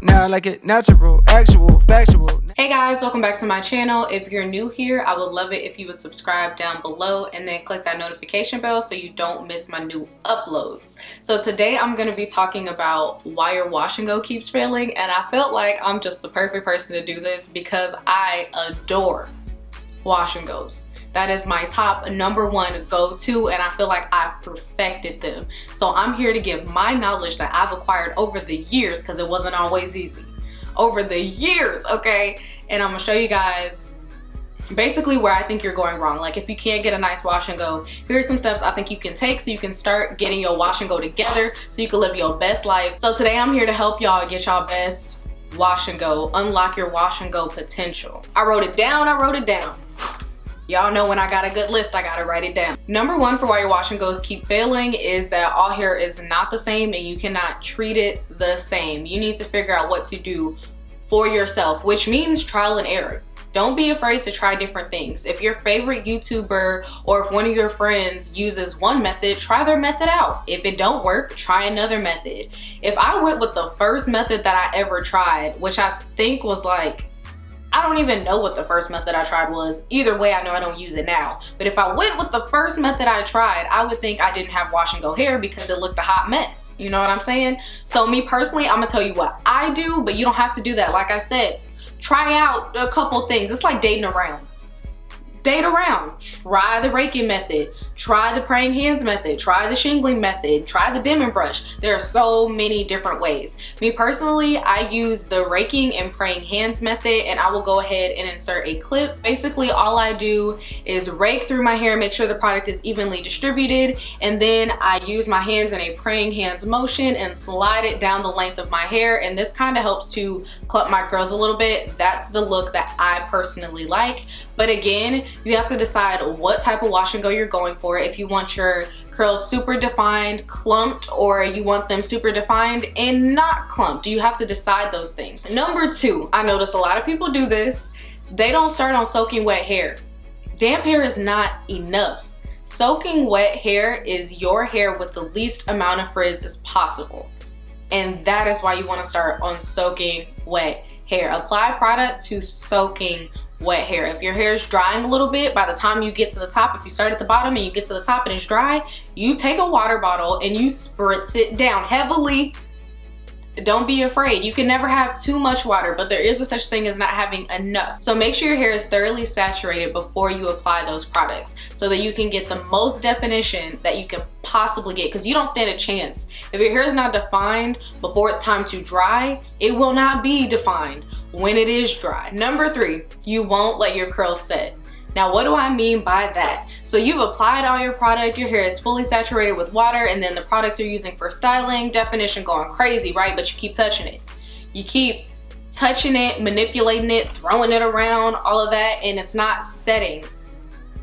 Now I like it natural, actual, factual. Hey guys, welcome back to my channel. If you're new here, I would love it if you would subscribe down below and then click that notification bell so you don't miss my new uploads. So today I'm going to be talking about why your wash and go keeps failing, and I felt like I'm just the perfect person to do this because I adore wash and goes. That is my top #1 go-to, and I feel like I've perfected them. So I'm here to give my knowledge that I've acquired over the years, because it wasn't always easy. Over the years, okay? And I'm gonna show you guys basically where I think you're going wrong. Like, if you can't get a nice wash and go, here's some steps I think you can take so you can start getting your wash and go together so you can live your best life. So today I'm here to help y'all get y'all best wash and go, unlock your wash and go potential. I wrote it down. Y'all know when I got a good list, I gotta write it down. #1 for why your wash and goes keep failing is that all hair is not the same and you cannot treat it the same. You need to figure out what to do for yourself, which means trial and error. Don't be afraid to try different things. If your favorite YouTuber or if one of your friends uses one method, try their method out. If it don't work, try another method. If I went with the first method that I ever tried, which I think was like, I don't even know what the first method I tried was. Either way, I know I don't use it now. But if I went with the first method I tried, I would think I didn't have wash and go hair because it looked a hot mess. You know what I'm saying? So me personally, I'm gonna tell you what I do, but you don't have to do that. Like I said, try out a couple things. It's like dating around. Date around. Try the raking method. Try the praying hands method. Try the shingling method. Try the dimming brush. There are so many different ways. Me personally, I use the raking and praying hands method, and I will go ahead and insert a clip. Basically, all I do is rake through my hair, make sure the product is evenly distributed, and then I use my hands in a praying hands motion and slide it down the length of my hair, and this kind of helps to clump my curls a little bit. That's the look that I personally like. But again, you have to decide what type of wash and go you're going for. If you want your curls super defined, clumped, or you want them super defined and not clumped. You have to decide those things. #2, I notice a lot of people do this. They don't start on soaking wet hair. Damp hair is not enough. Soaking wet hair is your hair with the least amount of frizz as possible. And that is why you want to start on soaking wet hair. Apply product to soaking wet hair. If your hair is drying a little bit, by the time you get to the top, if you start at the bottom and you get to the top and it's dry, you take a water bottle and you spritz it down heavily. Don't be afraid. You can never have too much water, but there is a such thing as not having enough. So make sure your hair is thoroughly saturated before you apply those products so that you can get the most definition that you can possibly get, because you don't stand a chance. If your hair is not defined before it's time to dry, it will not be defined when it is dry. #3, you won't let your curls set. Now, what do I mean by that? So you've applied all your product, your hair is fully saturated with water, and then the products you're using for styling, definition going crazy, right? But you keep touching it. You keep touching it, manipulating it, throwing it around, all of that, and it's not setting.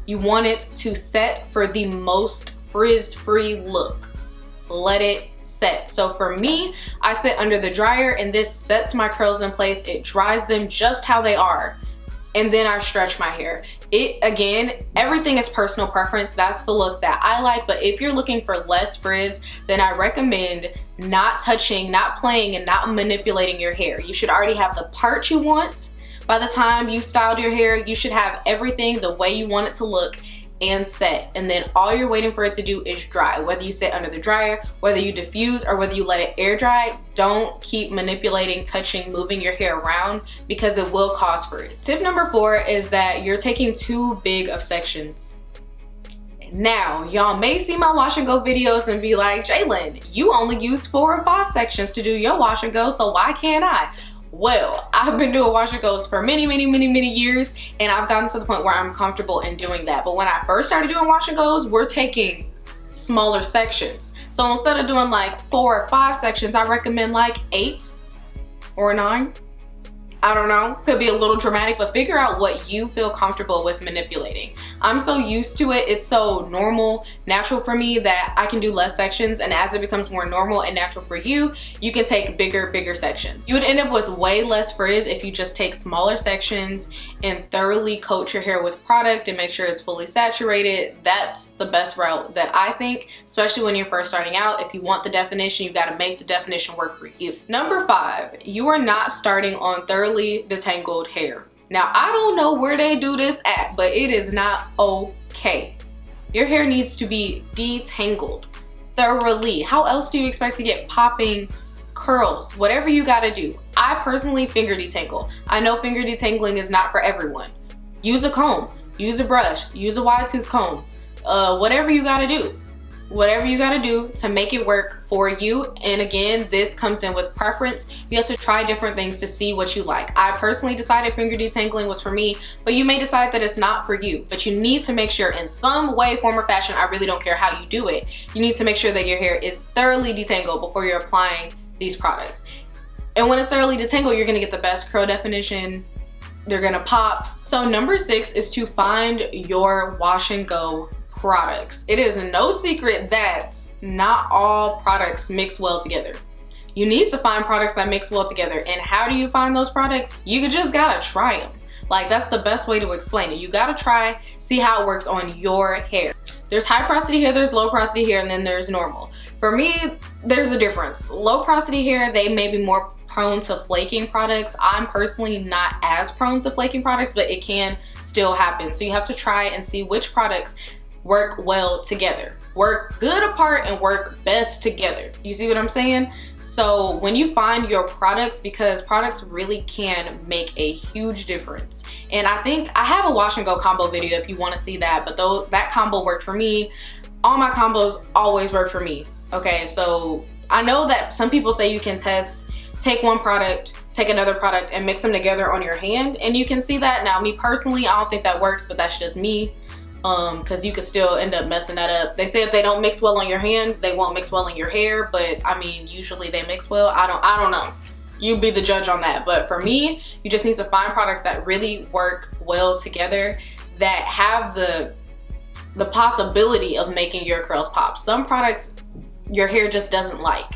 You want it to set for the most frizz-free look. Let it set. So for me, I sit under the dryer and this sets my curls in place. It dries them just how they are. And then I stretch my hair. Again, everything is personal preference. That's the look that I like. But if you're looking for less frizz, then I recommend not touching, not playing, and not manipulating your hair. You should already have the part you want. By the time you styled your hair, you should have everything the way you want it to look and set, and then all you're waiting for it to do is dry. Whether you sit under the dryer, whether you diffuse, or whether you let it air dry, don't keep manipulating, touching, moving your hair around because it will cause frizz. Tip #4 is that you're taking too big of sections. Now, y'all may see my wash and go videos and be like, Jalen, you only use 4 or 5 sections to do your wash and go, so why can't I? Well, I've been doing wash and goes for many years, and I've gotten to the point where I'm comfortable in doing that. But when I first started doing wash and goes, we're taking smaller sections. So instead of doing like 4 or 5 sections, I recommend like 8 or 9. I don't know, could be a little dramatic, but figure out what you feel comfortable with manipulating. I'm so used to it, it's so normal, natural for me that I can do less sections, and as it becomes more normal and natural for you, you can take bigger sections. You would end up with way less frizz if you just take smaller sections and thoroughly coat your hair with product and make sure it's fully saturated. That's the best route that I think, especially when you're first starting out. If you want the definition, you got to make the definition work for you. Number 5, you are not starting on thoroughly detangled hair. Now, I don't know where they do this at, but it is not okay. Your hair needs to be detangled thoroughly. How else do you expect to get popping curls? Whatever you got to do. I personally finger detangle. I know finger detangling is not for everyone. Use a comb, use a brush, use a wide tooth comb, whatever you got to do. Whatever you got to do to make it work for you. And again, this comes in with preference. You have to try different things to see what you like. I personally decided finger detangling was for me, but you may decide that it's not for you. But you need to make sure in some way, form, or fashion, I really don't care how you do it, you need to make sure that your hair is thoroughly detangled before you're applying these products. And when it's thoroughly detangled, you're going to get the best curl definition. They're going to pop. So number 6 is to find your wash and go products. It is no secret that not all products mix well together. You need to find products that mix well together. And how do you find those products? You just gotta try them. Like, that's the best way to explain it. You gotta try, see how it works on your hair. There's high porosity hair, there's low porosity hair, and then there's normal. For me, there's a difference. Low porosity hair, they may be more prone to flaking products. I'm personally not as prone to flaking products, but it can still happen. So you have to try and see which products work well together, work good apart, and work best together. You see what I'm saying? So when you find your products, because products really can make a huge difference. And I think I have a wash and go combo video if you want to see that, but though that combo worked for me, all my combos always work for me. Okay, so I know that some people say you can take one product, take another product, and mix them together on your hand, and you can see that. Now, me personally, I don't think that works, but that's just me. Because you could still end up messing that up. They say if they don't mix well on your hand, they won't mix well in your hair, but I mean, usually they mix well. I don't know. You be the judge on that. But for me, you just need to find products that really work well together, that have the possibility of making your curls pop. Some products your hair just doesn't like.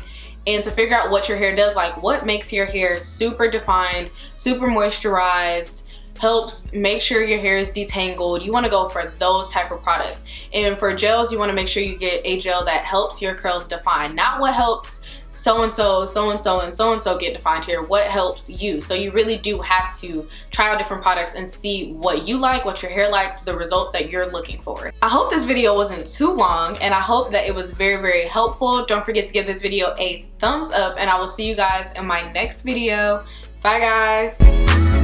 And to figure out what your hair does like, what makes your hair super defined, super moisturized, helps make sure your hair is detangled, you want to go for those type of products. And for gels, you want to make sure you get a gel that helps your curls define, not what helps so-and-so, so-and-so, and so-and-so get defined here, what helps you. So you really do have to try out different products and see what you like, what your hair likes, the results that you're looking for. I hope this video wasn't too long, and I hope that it was very helpful. Don't forget to give this video a thumbs up, and I will see you guys in my next video. Bye guys.